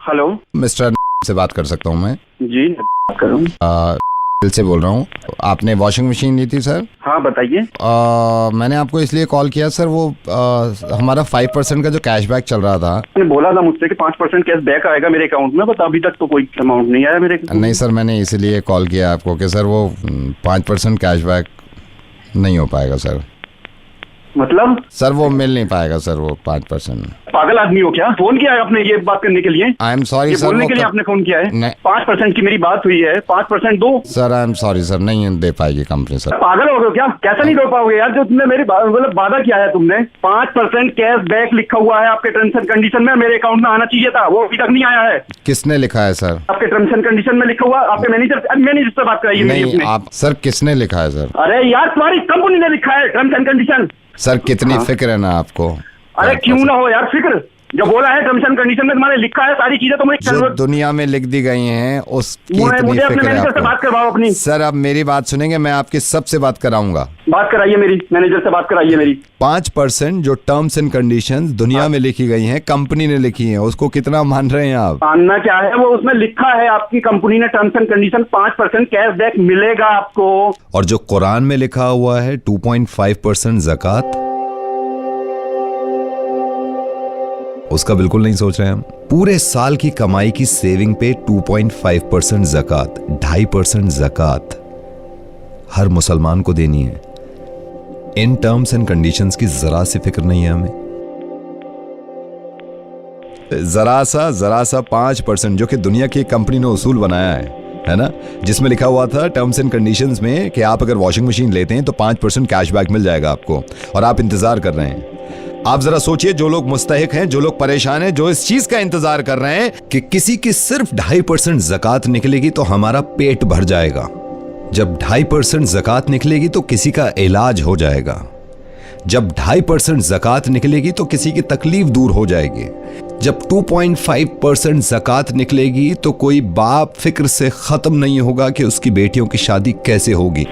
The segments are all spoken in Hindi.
हेलो, मिस्टर से बात कर सकता हूँ मैं? जी बात कर रहा हूँ। दिल से बोल रहा हूँ। आपने वॉशिंग मशीन ली थी सर? हाँ बताइए। मैंने आपको इसलिए कॉल किया सर, वो हमारा 5% का जो कैशबैक चल रहा था। आपने बोला था मुझसे कि 5% कैश बैक आएगा मेरे अकाउंट में, बट अभी तक तो कोई अमाउंट नहीं आया मेरे। नहीं सर, मैंने इसीलिए कॉल किया आपको कि सर वो 5% कैशबैक नहीं हो पाएगा सर। मतलब सर वो मिल नहीं पाएगा सर, वो 5%। पागल आदमी हो क्या? फोन किया है आपने ये बात करने के लिए? आई एम सॉरी सर, बोलने के लिए आपने फोन किया है? 5% की मेरी बात हुई है, 5% दो। Sir I am sorry sir, नहीं दे पाएगी कंपनी सर। पागल हो गए क्या? कैसे नहीं दे पाओगे यार? जो तुमने मेरी मतलब वादा किया है तुमने, 5% कैश बैक लिखा हुआ है आपके टर्म्स एंड कंडीशन में, मेरे अकाउंट में आना चाहिए था, वो अभी तक नहीं आया है। किसने लिखा है सर? आपके टर्म्स एंड कंडीशन में लिखा हुआ, आपके मैनेजर से बात कराइए। नहीं आप सर, किसने लिखा है सर? अरे यार तुम्हारी कंपनी ने लिखा है टर्म्स एंड कंडीशन। सर कितनी फिक्र है ना आपको? अरे क्यों ना हो यार फिक्र, जो बोला है टर्म्स एंड कंडीशन में तुम्हारे लिखा है सारी चीजें, तुम्हें जो दुनिया में लिख दी गई हैं उसकी इतनी मुझे अपने फिक्र है मैनेजर से बात करवाओ अपनी। सर आप मेरी बात सुनेंगे, मैं आपकी सबसे बात कराऊंगा। बात कराइए मेरी, मैनेजर से बात कराइए मेरी। 5% जो टर्म्स एंड कंडीशंस दुनिया में लिखी गई हैं, कंपनी ने लिखी हैं, उसको कितना मान रहे हैं आप? मानना क्या है, वो उसमें लिखा है आपकी कंपनी ने terms and condition, 5% cash back मिलेगा आपको। और जो कुरान में लिखा हुआ है 2.5% ज़कात, उसका बिल्कुल नहीं सोच रहे हम। पूरे साल की कमाई की सेविंग पे 2.5% ज़कात, 2.5% ज़कात हर मुसलमान को देनी है। इन टर्म्स एंड कंडीशंस की जरा सी फिक्र नहीं है हमें। जरा सा 5% जो कि दुनिया की कंपनी ने उसूल बनाया है ना, जिसमें लिखा हुआ था टर्म्स एंड कंडीशंस में कि आप अगर वॉशिंग मशीन लेते हैं तो 5% कैशबैक मिल जाएगा आपको, और आप इंतजार कर रहे हैं। आप जरा सोचिए, जो लोग मुस्तहिक हैं, जो लोग परेशान हैं, जो इस चीज का इंतजार कर रहे हैं कि किसी की सिर्फ 2.5% ज़कात निकलेगी तो हमारा पेट भर जाएगा, जब 2.5% ज़कात निकलेगी तो किसी का इलाज हो जाएगा, जब 2.5% ज़कात निकलेगी तो किसी की तकलीफ दूर हो जाएगी, जब 2.5% ज़कात निकलेगी तो कोई बाप फिक्र से खत्म नहीं होगा कि उसकी बेटियों की शादी कैसे होगी।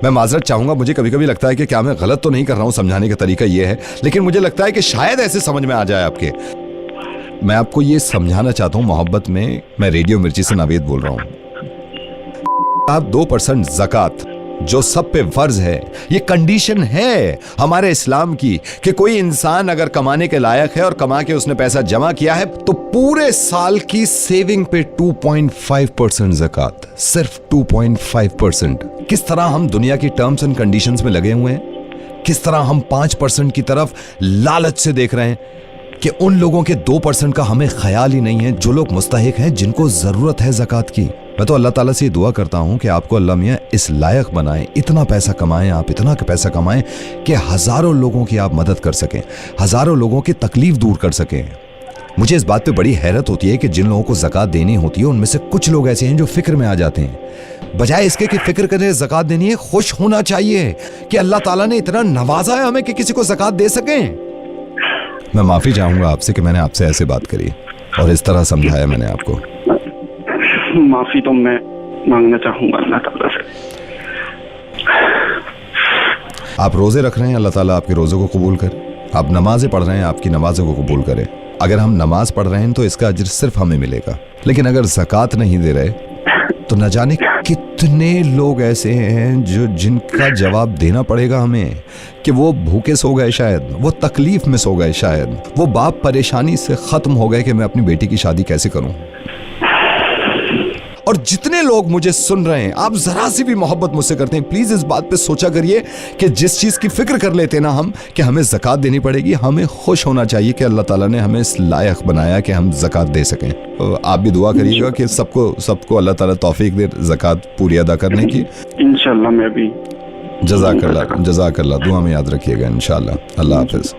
मैं माजरत चाहूंगा, मुझे कभी कभी लगता है कि क्या मैं गलत तो नहीं कर रहा हूं, समझाने का तरीका यह है, लेकिन मुझे लगता है कि शायद ऐसे समझ में आ जाए आपके। मैं आपको ये समझाना चाहता हूं मोहब्बत में। मैं रेडियो मिर्ची से नावेद बोल रहा हूं। आप 2% ज़कात जो सब पे फर्ज है, ये कंडीशन है हमारे इस्लाम की कि कोई इंसान अगर कमाने के लायक है और कमा के उसने पैसा जमा किया है तो पूरे साल की सेविंग पे 2.5% ज़कात, सिर्फ 2.5%। किस तरह हम दुनिया की टर्म्स एंड कंडीशंस में लगे हुए हैं, किस तरह हम 5% की तरफ लालच से देख रहे हैं कि उन लोगों के 2% का हमें ख्याल ही नहीं है, जो लोग मुस्तहिक हैं, जिनको जरूरत है ज़कात की। मैं तो अल्लाह ताला से दुआ करता हूं कि आपको अल्लाह मियां इस लायक बनाए, इतना पैसा कमाएं, आप इतना पैसा कमाएं कि हजारों लोगों की आप मदद कर सकें, हजारों लोगों की तकलीफ दूर कर सकें। मुझे इस बात पे बड़ी हैरत होती है कि जिन लोगों को ज़कात देनी होती है उनमें से कुछ लोग ऐसे हैं जो फिक्र में आ जाते हैं। बजाय इसके कि फिक्र करें ज़कात देनी है, खुश होना चाहिए कि अल्लाह ताला ने इतना नवाजा है हमें कि किसी को ज़कात दे सकें। मैं माफी चाहूंगा आपसे कि मैंने आपसे ऐसे बात करी और इस तरह समझाया मैंने आपको। माफी तो मैं मांगना चाहूंगा अल्लाह ताला से। आप रोजे रख रहे हैं, अल्लाह ताला आपके रोज़ों को कबूल करे। आप नमाजें पढ़ रहे हैं, आपकी नमाजों को कबूल करे। अगर हम नमाज पढ़ रहे हैं तो इसका अज्र सिर्फ हमें मिलेगा, लेकिन अगर ज़कात नहीं दे रहे तो न जाने कितने लोग ऐसे हैं जिनका जवाब देना पड़ेगा हमें कि वो भूखे सो गए, शायद वो तकलीफ में सो गए, शायद वो बाप परेशानी से खत्म हो गए कि मैं अपनी बेटी की शादी कैसे करूं। और जितने लोग मुझे सुन रहे हैं, आप जरा सी भी मोहब्बत मुझसे करते हैं, प्लीज इस बात पे सोचा करिए कि जिस चीज की फिक्र कर लेते ना हम कि हमें ज़कात देनी पड़ेगी, हमें खुश होना चाहिए कि अल्लाह ताला ने हमें इस लायक बनाया कि हम ज़कात दे सकें। आप भी दुआ करिएगा कि सबको अल्लाह ताला तौफीक दे ज़कात पूरी अदा करने की। इंशाल्लाह मैं भी। जज़ाकल्लाह, दुआ में याद रखिएगा इंशाल्लाह। अल्लाह हाफिज़।